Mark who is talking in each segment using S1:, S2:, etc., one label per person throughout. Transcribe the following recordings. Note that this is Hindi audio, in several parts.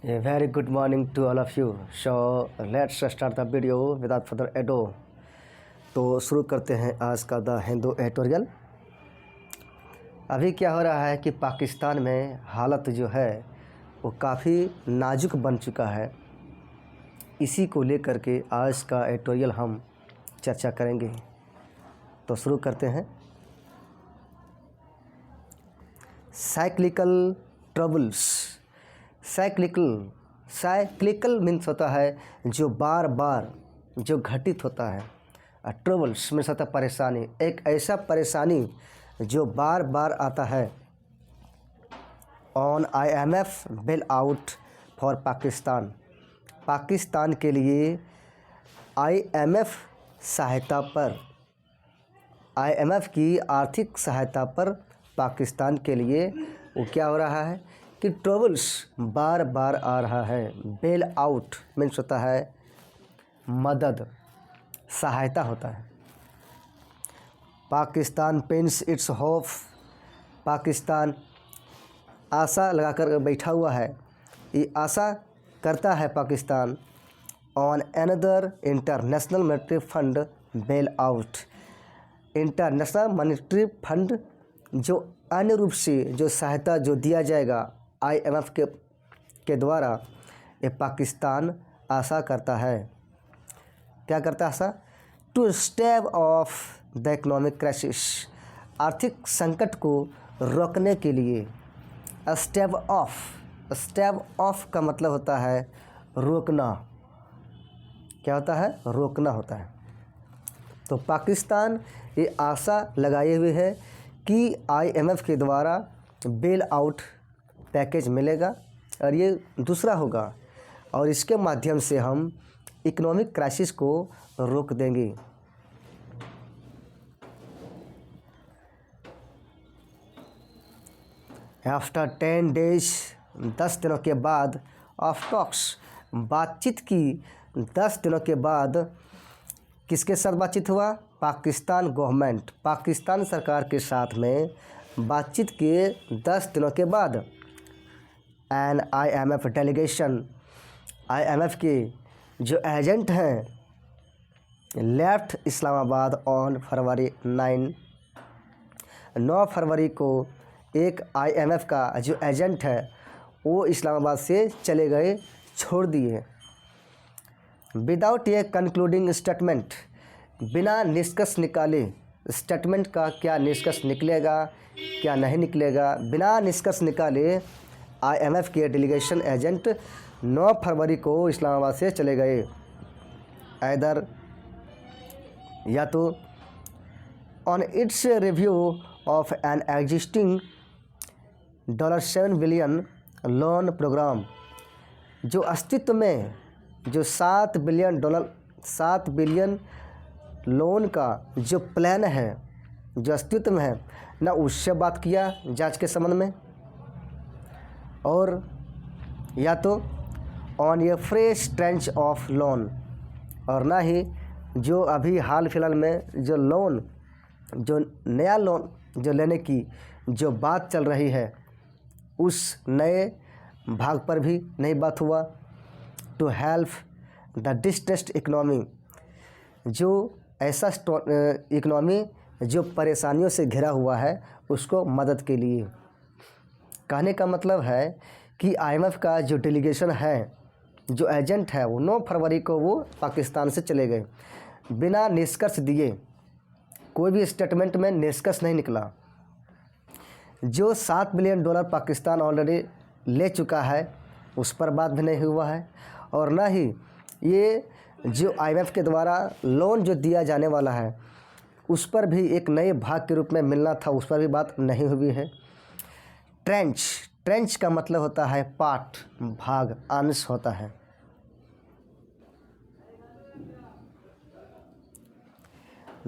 S1: A very good morning to all of you. So let's start the video without further ado. तो शुरू करते हैं आज का द हिंदू एडिटोरियल। अभी क्या हो रहा है कि पाकिस्तान में हालत जो है वो काफ़ी नाजुक बन चुका है। इसी को लेकर के आज का एडिटोरियल हम चर्चा करेंगे। तो शुरू करते हैं। Cyclical troubles. साइक्लिकल मीन्स होता है जो बार बार जो घटित होता है। ट्रबल्स मीन्स होता है परेशानी, एक ऐसा परेशानी जो बार बार आता है। On IMF bail out for Pakistan. Pakistan के लिए IMF सहायता पर, IMF की आर्थिक सहायता पर पाकिस्तान के लिए वो क्या हो रहा है कि ट्रबल्स बार बार आ रहा है। बेल आउट मीन्स होता है मदद, सहायता होता है। Pakistan pins its hope. Pakistan आशा लगाकर बैठा हुआ है, ये आशा करता है Pakistan on another International Monetary Fund bail out. International Monetary Fund जो अन्य रूप से जो सहायता जो दिया जाएगा IMF के द्वारा, ये पाकिस्तान आशा करता है। क्या करता है आशा? To stave off the economic crisis. आर्थिक संकट को रोकने के लिए। स्टेव ऑफ का मतलब होता है रोकना। क्या होता है? रोकना होता है। तो पाकिस्तान ये आशा लगाए हुए है कि IMF के द्वारा बेल आउट पैकेज मिलेगा और ये दूसरा होगा और इसके माध्यम से हम इकोनॉमिक क्राइसिस को रोक देंगे। आफ्टर 10 डेज, 10 दिनों के बाद ऑफ टॉक्स, बातचीत की 10 दिनों के बाद किसके साथ बातचीत हुआ? पाकिस्तान गवर्नमेंट, पाकिस्तान सरकार के साथ में बातचीत के 10 दिनों के बाद एन IMF डेलीगेशन, IMF के जो एजेंट हैं लेफ्ट इस्लामाबाद ऑन फरवरी 9 फरवरी को एक IMF का जो एजेंट है वो इस्लामाबाद से चले गए, छोड़ दिए। विदाउट ए कंक्लूडिंग स्टेटमेंट, बिना निष्कर्ष निकाले। स्टेटमेंट का क्या निष्कर्ष निकलेगा क्या नहीं निकलेगा, बिना निष्कर्ष निकाले IMF के डेलीगेशन एजेंट 9 फरवरी को इस्लामाबाद से चले गए। इधर या तो on its review of an existing $7 billion loan program, जो अस्तित्व में जो $7 बिलियन लोन का जो प्लान है, जो अस्तित्व में है ना, उससे बात किया जांच के संबंध में। और या तो on A fresh trench of loan, और ना ही जो अभी हाल फिलहाल में जो लोन, जो नया लोन जो लेने की जो बात चल रही है उस नए भाग पर भी नहीं बात हुआ। To help the distressed economy, जो ऐसा इकनॉमी जो परेशानियों से घिरा हुआ है उसको मदद के लिए। कहने का मतलब है कि IMF का जो डेलीगेशन है, जो एजेंट है, वो 9 फरवरी को वो पाकिस्तान से चले गए बिना निष्कर्ष दिए। कोई भी स्टेटमेंट में निष्कर्ष नहीं निकला। जो $7 बिलियन पाकिस्तान ऑलरेडी ले चुका है उस पर बात भी नहीं हुआ है, और ना ही ये जो IMF के द्वारा लोन जो दिया जाने वाला है उस पर भी एक नए भाग के रूप में मिलना था, उस पर भी बात नहीं हुई है। ट्रेंच का मतलब होता है पार्ट, भाग, अंश होता है।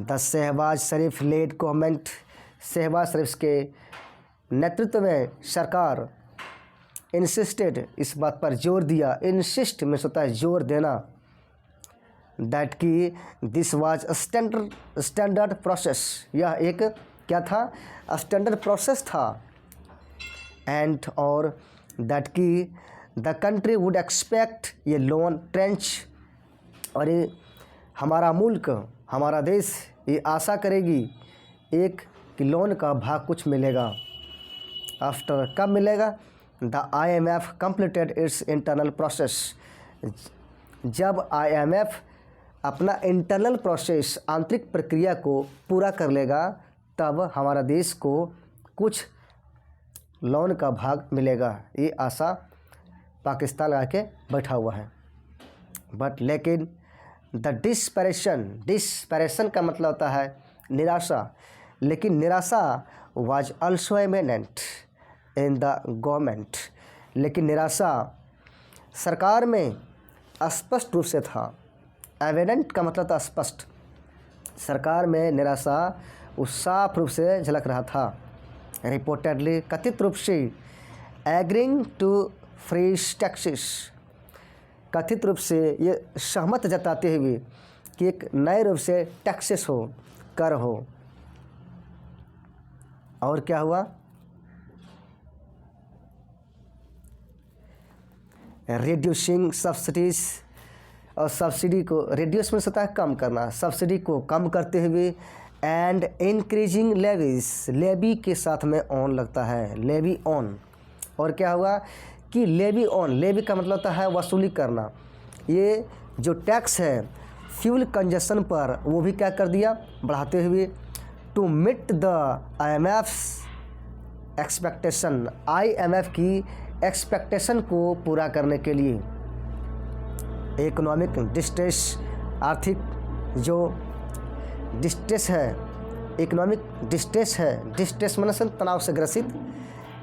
S1: The Shehbaz Sharif led government, Shehbaz Sharif के नेतृत्व में सरकार इंसिस्टेड, इस बात पर जोर दिया। इंसिस्ट में होता है जोर देना। दैट की दिस वाज स्टैंडर्ड प्रोसेस, यह एक क्या था? स्टैंडर्ड प्रोसेस था। एंड और दैट की द कंट्री वुड एक्सपेक्ट ये लोन ट्रेंच, और ये हमारा मुल्क, हमारा देश ये आशा करेगी एक कि लोन का भाग कुछ मिलेगा। आफ्टर कब मिलेगा? The IMF completed it's internal process, जब IMF अपना इंटरनल प्रोसेस आंतरिक प्रक्रिया को पूरा कर लेगा तब हमारा देश को कुछ लोन का भाग मिलेगा। ये आशा पाकिस्तान लगा के बैठा हुआ है। बट लेकिन द डिस्पैरेशन का मतलब होता है निराशा, लेकिन निराशा was also eminent in the government, लेकिन निराशा सरकार में स्पष्ट रूप से था। एविडेंट का मतलब था स्पष्ट, सरकार में निराशा उस साफ रूप से झलक रहा था। रिपोर्टेडली कथित रूप से एग्रीइंग टू फ्रीज टैक्सेस, कथित रूप से ये सहमत जताते हुए कि एक नए रूप से टैक्सेस हो, कर हो। और क्या हुआ? रिड्यूसिंग सब्सिडीज, और सब्सिडी को रिड्यूस में होता है कम करना, सब्सिडी को कम करते हुए एंड इंक्रीजिंग लेवीज, लेवी के साथ में ऑन लगता है, लेवी ऑन। और क्या हुआ कि लेवी ऑन, लेवी का मतलब होता है वसूली करना। ये जो टैक्स है फ्यूल कंजप्शन पर वो भी क्या कर दिया, बढ़ाते हुए। To meet the IMF's expectation, IMF की एक्सपेक्टेशन को पूरा करने के लिए। इकोनॉमिक डिस्ट्रेस, आर्थिक जो डिस्ट्रेस है, इकोनॉमिक डिस्ट्रेस है, डिस्ट्रेस मतलब तनाव से ग्रसित,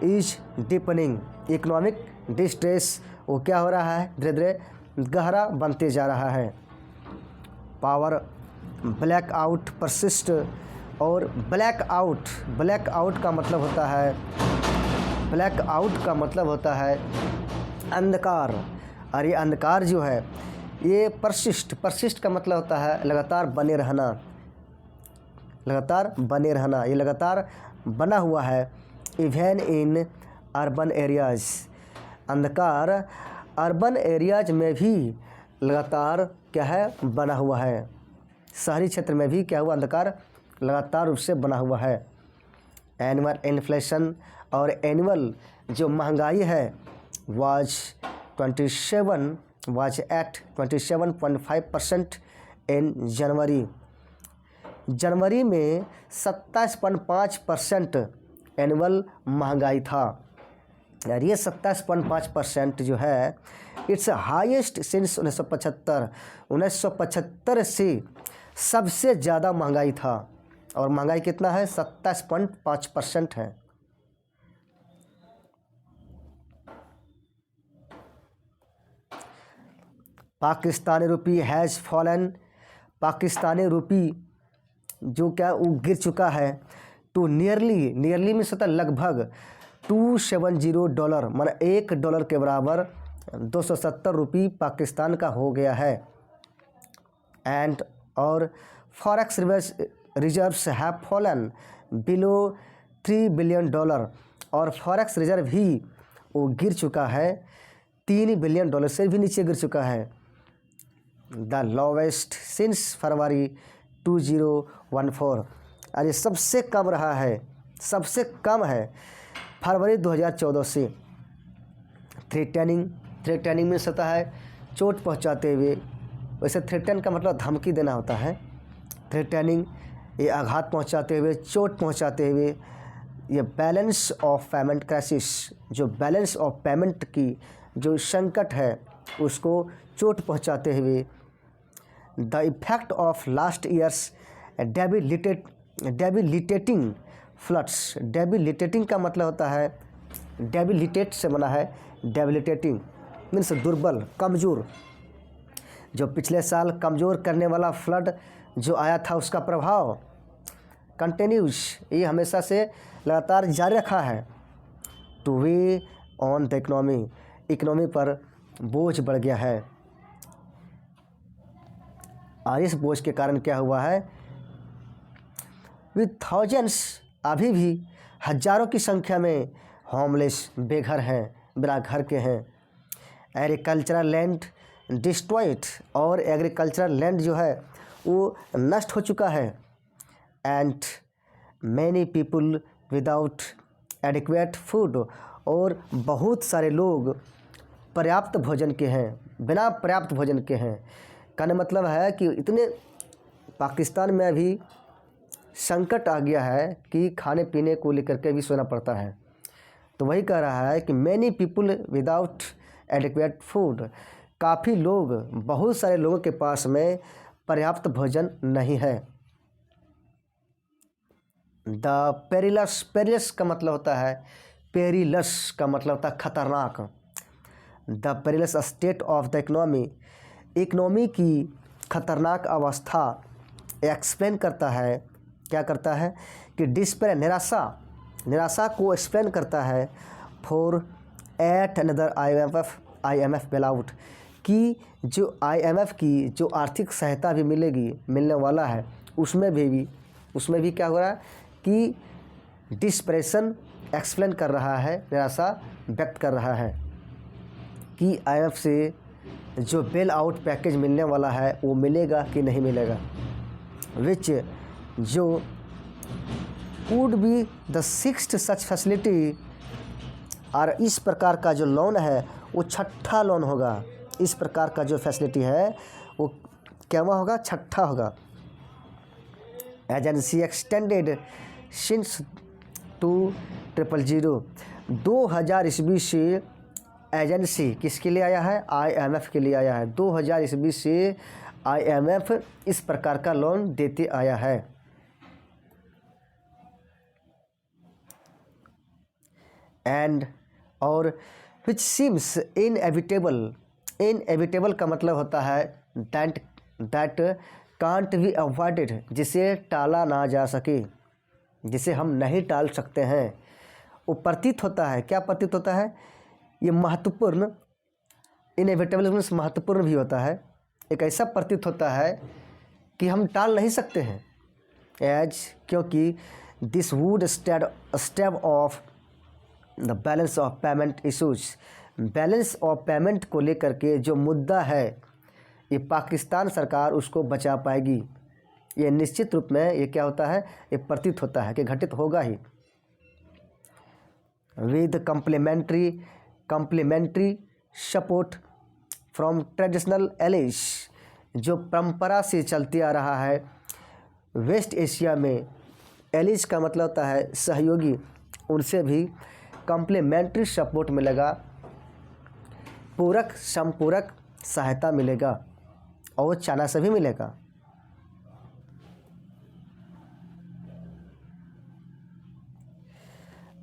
S1: इज डीपनिंग, इकोनॉमिक डिस्ट्रेस वो क्या हो रहा है, धीरे धीरे गहरा बनते जा रहा है। पावर ब्लैक आउट परसिस्ट, और ब्लैक आउट का मतलब होता है, ब्लैक आउट का मतलब होता है अंधकार, और ये अंधकार जो है ये परसिस्ट का मतलब होता है लगातार बने रहना, लगातार बने रहना, ये लगातार बना हुआ है। इवन इन अर्बन एरियाज, अंधकार अर्बन एरियाज में भी लगातार क्या है, बना हुआ है। शहरी क्षेत्र में भी क्या हुआ, अंधकार लगातार रूप से बना हुआ है। एनुअल इन्फ्लेशन, और एनुअल जो महंगाई है वाज एट 27.5% इन जनवरी में 27.5% एनुअल महंगाई था। और ये 27.5% जो है इट्स हाईएस्ट सिंस 1975 से सबसे ज़्यादा महंगाई था। और महंगाई कितना है, 27.5% है। पाकिस्तानी रूपी हैज़ फॉलन, पाकिस्तानी रूपी जो क्या वो गिर चुका है टू नियरली में सता लगभग $270, माना $1 के बराबर 270 रुपये पाकिस्तान का हो गया है। एंड और forex reserves have fallen below $3 billion, और फॉरेक्स रिजर्व भी वो गिर चुका है, $3 बिलियन से भी नीचे गिर चुका है। द लोवेस्ट सिंस फरवरी 2014, और ये सबसे कम रहा है, सबसे कम है फरवरी 2014 से। थ्रेटनिंग में सता है चोट पहुंचाते हुए, वैसे थ्रेटन का मतलब धमकी देना होता है। थ्रेटनिंग ये आघात पहुंचाते हुए, चोट पहुंचाते हुए। ये बैलेंस ऑफ पेमेंट क्राइसिस, जो बैलेंस ऑफ पेमेंट की जो संकट है उसको चोट पहुंचाते हुए। The effect of last years debilitating floods, debilitating का मतलब होता है, डेबिलिटेट से बना है, डेबिलिटेटिंग मीन्स दुर्बल, कमज़ोर। जो पिछले साल कमज़ोर करने वाला फ्लड जो आया था उसका प्रभाव कंटिन्यूज, ये हमेशा से लगातार जारी रखा है। Two way on the economy पर बोझ बढ़ गया है। और इस बोझ के कारण क्या हुआ है, विद थाउजेंड्स, अभी भी हजारों की संख्या में होमलेस, बेघर हैं, बिना घर के हैं। एग्रीकल्चरल लैंड डिस्ट्रॉयड, और एग्रीकल्चरल लैंड जो है वो नष्ट हो चुका है। And many people without adequate food, और बहुत सारे लोग पर्याप्त भोजन के हैं, बिना पर्याप्त भोजन के हैं। कहने मतलब है कि इतने पाकिस्तान में अभी संकट आ गया है कि खाने पीने को लेकर के भी सोना पड़ता है। तो वही कह रहा है कि many people without adequate food, काफ़ी लोग, बहुत सारे लोगों के पास में पर्याप्त भोजन नहीं है। द पेरिलस, पेरिलस का मतलब होता है, पेरिलस का मतलब होता है खतरनाक। The perilous state of the economy, economy की खतरनाक अवस्था एक्सप्लेन करता है, क्या करता है कि डिस्पेयर, निराशा, निराशा को एक्सप्लेन करता है। For at another IMF bail out, कि जो IMF की जो आर्थिक सहायता भी मिलेगी, मिलने वाला है, उसमें भी क्या हो रहा है कि डिस्प्रेशन एक्सप्लेन कर रहा है, निराशा व्यक्त कर रहा है कि IMF से जो बेल आउट पैकेज मिलने वाला है वो मिलेगा कि नहीं मिलेगा। विच जो would be the sixth such facility, और इस प्रकार का जो लोन है वो छठा लोन होगा। इस प्रकार का जो फैसिलिटी है वो क्या होगा, छठा होगा। एजेंसी एक्सटेंडेड सिंस 2000, 2000 ईस्वी से एजेंसी किसके लिए आया है, IMF के लिए आया है। 2000 ईस्वी से IMF इस प्रकार का लोन देते आया है। एंड और विच सीम्स इनएविटेबल, इनएविटेबल का मतलब होता है दैट कांट बी अवॉइडेड, जिसे टाला ना जा सके, जिसे हम नहीं टाल सकते हैं। वो प्रतीत होता है, क्या प्रतीत होता है, ये महत्वपूर्ण, इनएविटेबल मीन्स महत्वपूर्ण भी होता है। एक ऐसा प्रतीत होता है कि हम टाल नहीं सकते हैं, एज, क्योंकि this would step of the balance of payment issues, balance of payment को लेकर के जो मुद्दा है ये पाकिस्तान सरकार उसको बचा पाएगी। ये निश्चित रूप में ये क्या होता है, ये प्रतीत होता है कि घटित होगा ही। With complementary support from traditional allies, जो परंपरा से चलती आ रहा है वेस्ट एशिया में, एलिज का मतलब होता है सहयोगी, उनसे भी कम्प्लीमेंट्री सपोर्ट मिलेगा, पूरक संपूरक सहायता मिलेगा, और चाइना से भी मिलेगा।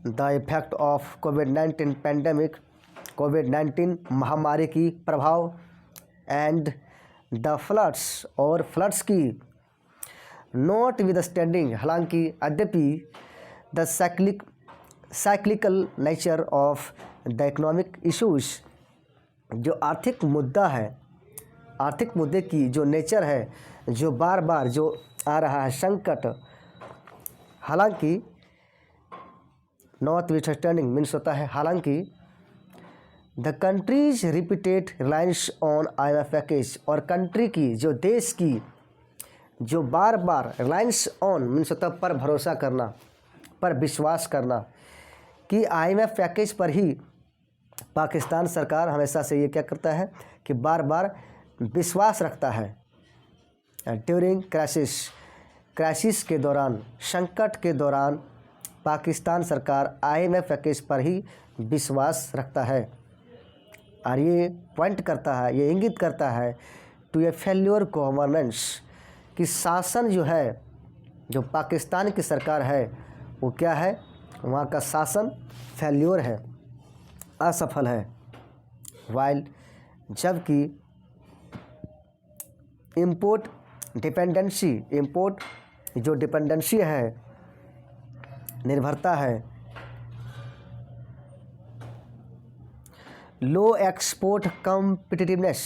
S1: द इफेक्ट ऑफ कोविड-19 पैंडेमिक, कोविड-19 महामारी की प्रभाव, एंड द फ्लड्स, और फ्लड्स की, नॉट विद स्टैंडिंग, हालांकि यद्यपि the cyclical nature of the economic issues, जो आर्थिक मुद्दा है, आर्थिक मुद्दे की जो नेचर है, जो बार बार जो आ रहा है संकट, हालांकि नॉट विथ स्टैंडिंग मीन्स होता है हालांकि, the countries repeated reliance on IMF package, और कंट्री की, जो देश की जो बार बार रिलायंस ऑन मीन्स होता है पर भरोसा करना, पर विश्वास करना, कि IMF पैकेज पर ही पाकिस्तान सरकार हमेशा से ये क्या करता है कि बार बार विश्वास रखता है। ड्यूरिंग क्राइसिस के दौरान, संकट के दौरान पाकिस्तान सरकार IMF पैकेज पर ही विश्वास रखता है। और ये पॉइंट करता है, ये इंगित करता है टू ए फेल्योर गवर्नेंस, कि शासन जो है, जो पाकिस्तान की सरकार है वो क्या है, वहाँ का शासन फेल्योर है, असफल है। वाइल, जबकि इम्पोर्ट डिपेंडेंसी, इम्पोर्ट जो डिपेंडेंसी है, निर्भरता है, लो एक्सपोर्ट कम्पिटिटिवनेस,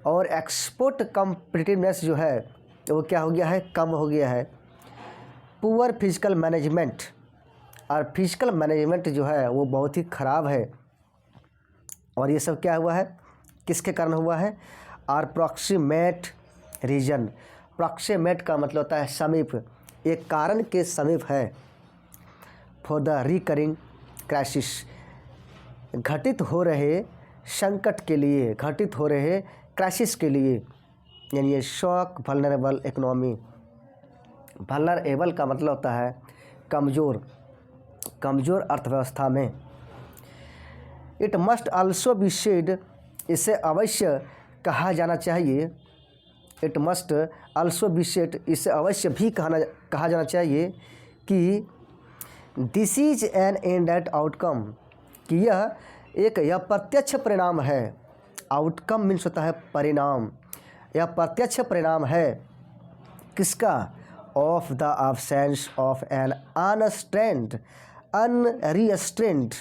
S1: और एक्सपोर्ट कम्पिटिटिवनेस जो है वो क्या हो गया है, कम हो गया है। पुअर फिजिकल मैनेजमेंट, और फिजिकल मैनेजमेंट जो है वो बहुत ही ख़राब है। और ये सब क्या हुआ है, किसके कारण हुआ है, अप्रॉक्सीमेट रीजन। प्रॉक्सीमेट का मतलब होता है समीप, एक कारण के समीप है। फॉर द रिकरिंग क्राइसिस, घटित हो रहे संकट के लिए, घटित हो रहे क्राइसिस के लिए, यानी ये शॉक वल्नरेबल इकोनॉमी। वल्नरेबल का मतलब होता है कमज़ोर, कमज़ोर अर्थव्यवस्था में। It must also be said, इसे अवश्य कहा जाना चाहिए। It must also be said, इसे अवश्य भी कहा जाना चाहिए कि this is an indirect outcome, कि यह प्रत्यक्ष परिणाम है। आउटकम मीन्स होता है परिणाम, यह प्रत्यक्ष परिणाम है किसका, of the absence of an unstrained, unrestrained.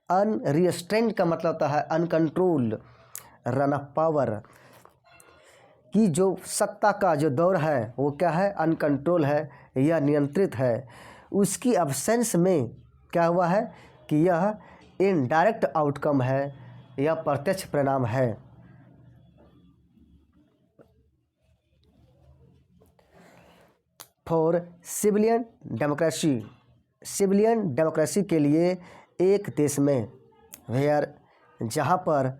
S1: Unrestrained का मतलब होता है अनकंट्रोल रन ऑफ पावर, कि जो सत्ता का जो दौर है वो क्या है, अनकंट्रोल है या नियंत्रित है। उसकी अब्सेंस में क्या हुआ है कि यह इनडायरेक्ट आउटकम है, यह प्रत्यक्ष परिणाम है। For civilian democracy, civilian democracy के लिए एक देश में, वेयर, जहाँ पर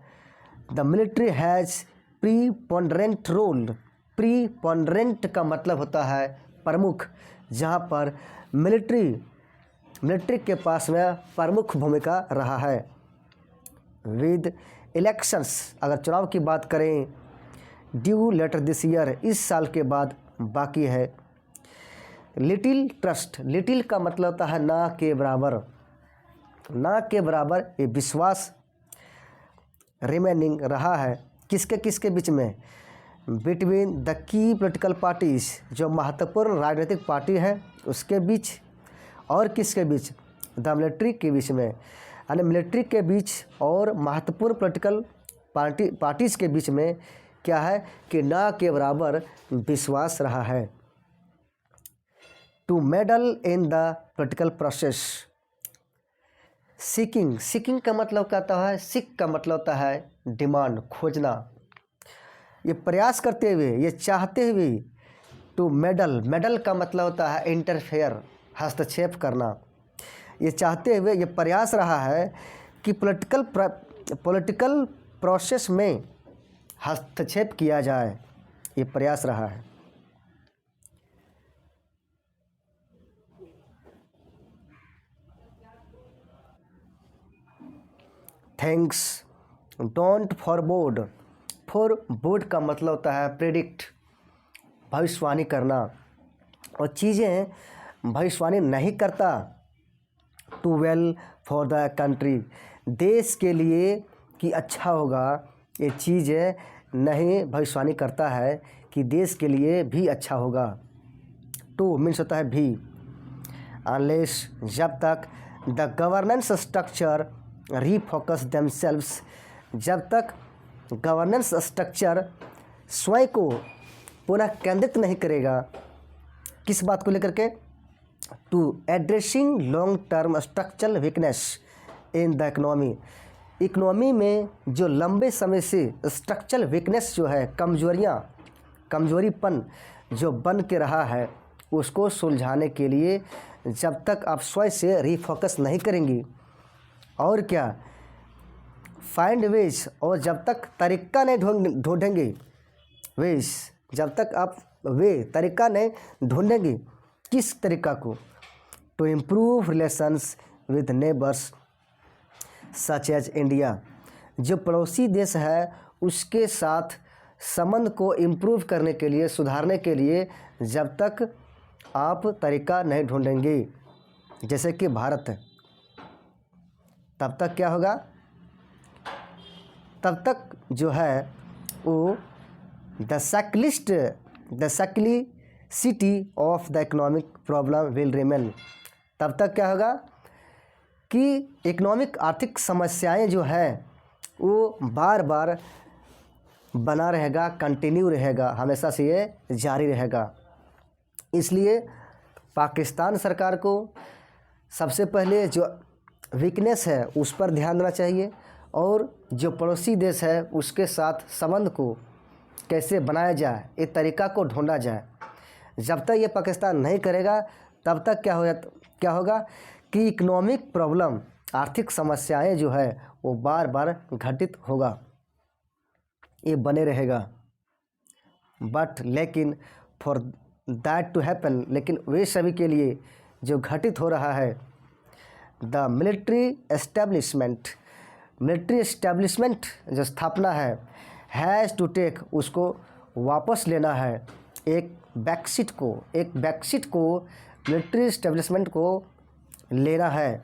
S1: द मिलिट्री हैज़ प्रीपोंडरेंट रोल। प्रीपोंडरेंट का मतलब होता है प्रमुख, जहाँ पर मिलिट्री के पास में प्रमुख भूमिका रहा है। विद इलेक्शंस, अगर चुनाव की बात करें, ड्यू लेटर दिस ईयर, इस साल के बाद बाकी है। लिटिल ट्रस्ट, लिटिल का मतलब होता है ना के बराबर, ना के बराबर ये विश्वास रिमेनिंग रहा है किसके किसके बीच में, between the key political parties, जो महत्वपूर्ण राजनीतिक पार्टी है उसके बीच, और किसके बीच, द मिलिट्री के बीच में, यानी मिलिट्री के बीच और महत्वपूर्ण पॉलिटिकल पार्टीज़ के बीच में क्या है कि ना के बराबर विश्वास रहा है। To meddle in the political process, seeking, seeking का मतलब क्या होता है, सीक का मतलब होता है डिमांड, खोजना, ये प्रयास करते हुए, ये चाहते हुए। टू मेडल, मेडल का मतलब होता है इंटरफेयर, हस्तक्षेप करना। ये चाहते हुए, ये प्रयास रहा है कि पॉलिटिकल प्रोसेस में हस्तक्षेप किया जाए, ये प्रयास रहा है। थैंक्स, डोंट फॉरबोर्ड, फॉरबोर्ड का मतलब होता है प्रेडिक्ट, भविष्यवाणी करना, और चीज़ें भविष्यवाणी नहीं करता। To well for the country, देश के लिए कि अच्छा होगा, ये चीज़ें नहीं भविष्यवाणी करता है कि देश के लिए भी अच्छा होगा। टू मीन्स होता है भी, अनलेस, जब तक the governance structure refocus themselves, जब तक गवर्नेंस स्ट्रक्चर स्वयं को पुनः केंद्रित नहीं करेगा, किस बात को लेकर के, to addressing long term structural weakness in the economy, economy में जो लंबे समय से स्ट्रक्चरल वीकनेस जो है, कमजोरीपन जो बन के रहा है, उसको सुलझाने के लिए जब तक आप स्वयं से रीफोकस नहीं करेंगी, और क्या, फाइंड वेज, और जब तक तरीका नहीं ढूंढेंगे, वेज, जब तक आप तरीका नहीं ढूंढेंगे, किस तरीका को, to improve relations with neighbours such as India, जो पड़ोसी देश है उसके साथ संबंध को इम्प्रूव करने के लिए, सुधारने के लिए जब तक आप तरीका नहीं ढूंढेंगे, जैसे कि भारत है, तब तक क्या होगा, तब तक जो है वो the cyclicity of the economic problem will remain, तब तक क्या होगा कि इकोनॉमिक आर्थिक समस्याएं जो हैं वो बार बार बना रहेगा, कंटिन्यू रहेगा, हमेशा से ये जारी रहेगा। इसलिए पाकिस्तान सरकार को सबसे पहले जो वीकनेस है उस पर ध्यान देना चाहिए, और जो पड़ोसी देश है उसके साथ संबंध को कैसे बनाया जाए, एक तरीका को ढूंढा जाए। जब तक ये पाकिस्तान नहीं करेगा तब तक क्या होगा कि इकोनॉमिक प्रॉब्लम, आर्थिक समस्याएं जो है वो बार बार घटित होगा, ये बने रहेगा। लेकिन फॉर दैट टू हैपन, लेकिन वे सभी के लिए जो घटित हो रहा है, द मिलिट्री एस्टेब्लिशमेंट जो स्थापना है, हैज़ टू टेक, उसको वापस लेना है एक बैकसीट को मिलिट्री एस्टेब्लिशमेंट को लेना है।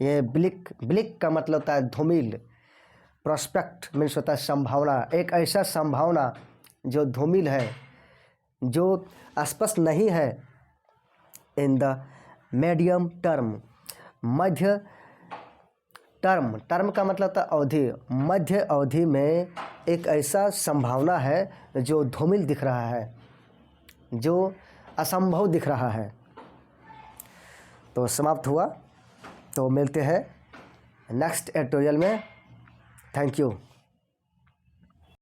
S1: ये ब्लिक का मतलब होता है धूमिल, प्रोस्पेक्ट मीन्स होता है संभावना, एक ऐसा संभावना जो धूमिल है, जो स्पष्ट नहीं है। In the medium term, Madhya term का मतलब होता है अवधि, मध्य अवधि में एक ऐसा संभावना है जो धूमिल दिख रहा है, जो असंभव दिख रहा है। तो समाप्त हुआ। तो मिलते हैं नेक्स्ट एडिटोरियल में। Thank you.